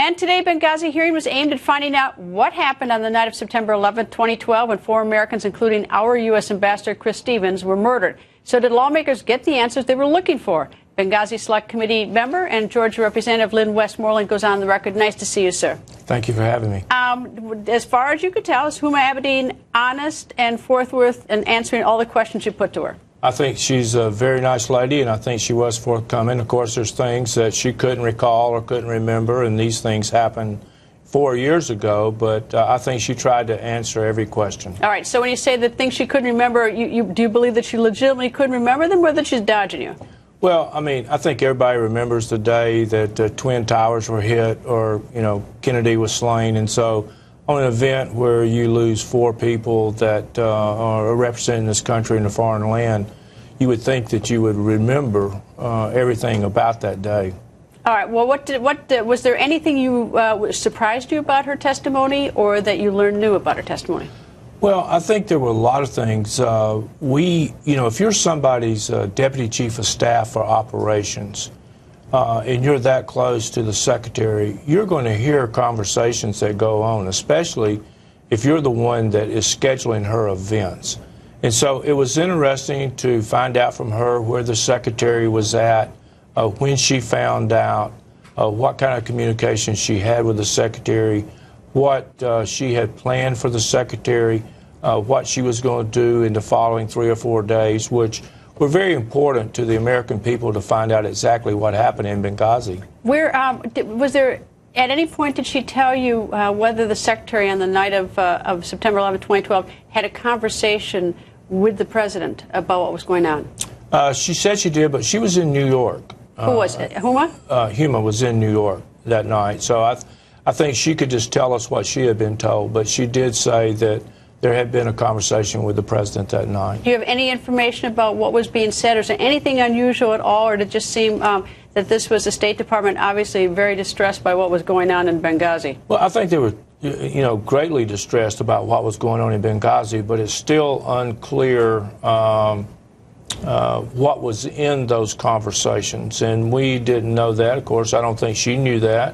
And today, Benghazi hearing was aimed at finding out what happened on the night of September 11, 2012, when 4 Americans, including our U.S. Ambassador Chris Stevens, were murdered. So did lawmakers get the answers they were looking for? Benghazi Select Committee member and Georgia Representative Lynn Westmoreland goes on the record. Nice to see you, sir. Thank you for having me. As far as you could tell, is Huma Abedin honest and forthwith in answering all the questions you put to her? I think she's a very nice lady, and I think she was forthcoming. Of course, there's things that she couldn't recall or couldn't remember, and these things happened 4 years ago, but I think she tried to answer every question. All right, so when you say the things she couldn't remember, do you believe that she legitimately couldn't remember them, or that she's dodging you? Well, I mean, I think everybody remembers the day that the Twin Towers were hit, or, Kennedy was slain, and so on an event where you lose 4 people that are representing this country in a foreign land, you would think that you would remember everything about that day. All right. Well, was there anything surprised you about her testimony, or that you learned new about her testimony? Well, I think there were a lot of things. If you're somebody's deputy chief of staff for operations, and you're that close to the secretary, you're going to hear conversations that go on, especially if you're the one that is scheduling her events. And so it was interesting to find out from her where the secretary was at, when she found out, what kind of communication she had with the secretary, what she had planned for the secretary, what she was going to do in the following 3 or 4 days, which were very important to the American people to find out exactly what happened in Benghazi. Was there, at any point, did she tell you whether the secretary on the night of September 11, 2012 had a conversation with the president about what was going on? She said she did, but she was in New York. Who was it? Huma? Huma was in New York that night. So I think she could just tell us what she had been told, but she did say that there had been a conversation with the president that night. Do you have any information about what was being said? Is there anything unusual at all, or did it just seem that this was the State Department obviously very distressed by what was going on in Benghazi? Well, I think they were, greatly distressed about what was going on in Benghazi, but it's still unclear what was in those conversations, and we didn't know that. Of course, I don't think she knew that.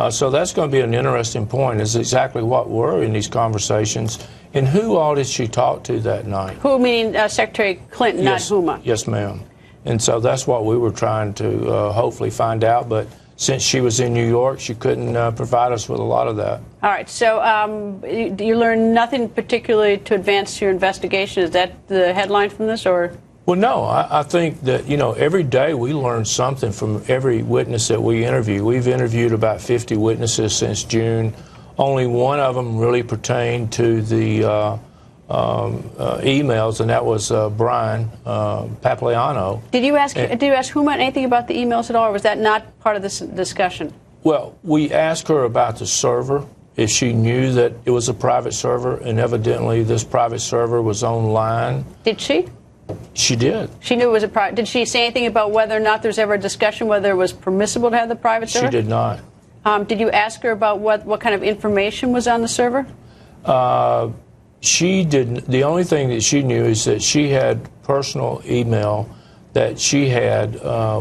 So that's going to be an interesting point, is exactly what were in these conversations, and who all did she talk to that night? Who, meaning Secretary Clinton, yes, not Huma? Yes, ma'am. And so that's what we were trying to hopefully find out, but since she was in New York, she couldn't provide us with a lot of that. All right, so you learned nothing particularly to advance your investigation. Is that the headline from this, or? Well, no, I think that, every day we learn something from every witness that we interview. We've interviewed about 50 witnesses since June. Only one of them really pertained to the emails, and that was Brian Papagliano. Did you ask Huma anything about the emails at all, or was that not part of this discussion? Well, we asked her about the server, if she knew that it was a private server, and evidently this private server was online. Did she? She did. She knew it was a private. Did she say anything about whether or not there was ever a discussion whether it was permissible to have the private server? She did not. Did you ask her about what kind of information was on the server? She didn't. The only thing that she knew is that she had personal email that she had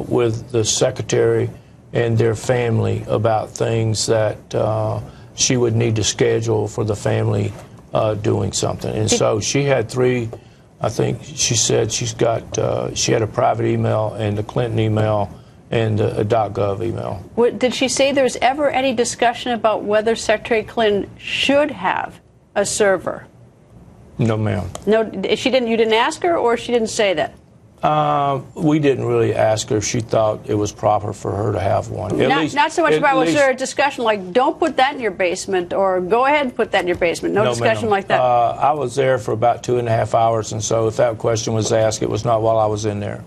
with the secretary and their family about things that she would need to schedule for the family doing something. And so she had 3. I think she said she had a private email and a Clinton email and a .gov email. Did she say there was ever any discussion about whether Secretary Clinton should have a server? No, ma'am. No, she didn't. You didn't ask her, or she didn't say that? We didn't really ask her if she thought it was proper for her to have one. Not so much about, was there a discussion like, don't put that in your basement, or go ahead and put that in your basement? No discussion like that? I was there for about 2.5 hours, and so if that question was asked, it was not while I was in there.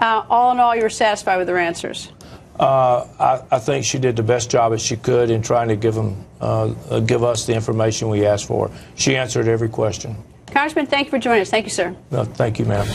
All in all, you were satisfied with her answers? I think she did the best job that she could in trying to give us the information we asked for. She answered every question. Congressman, thank you for joining us. Thank you, sir. No, thank you, ma'am.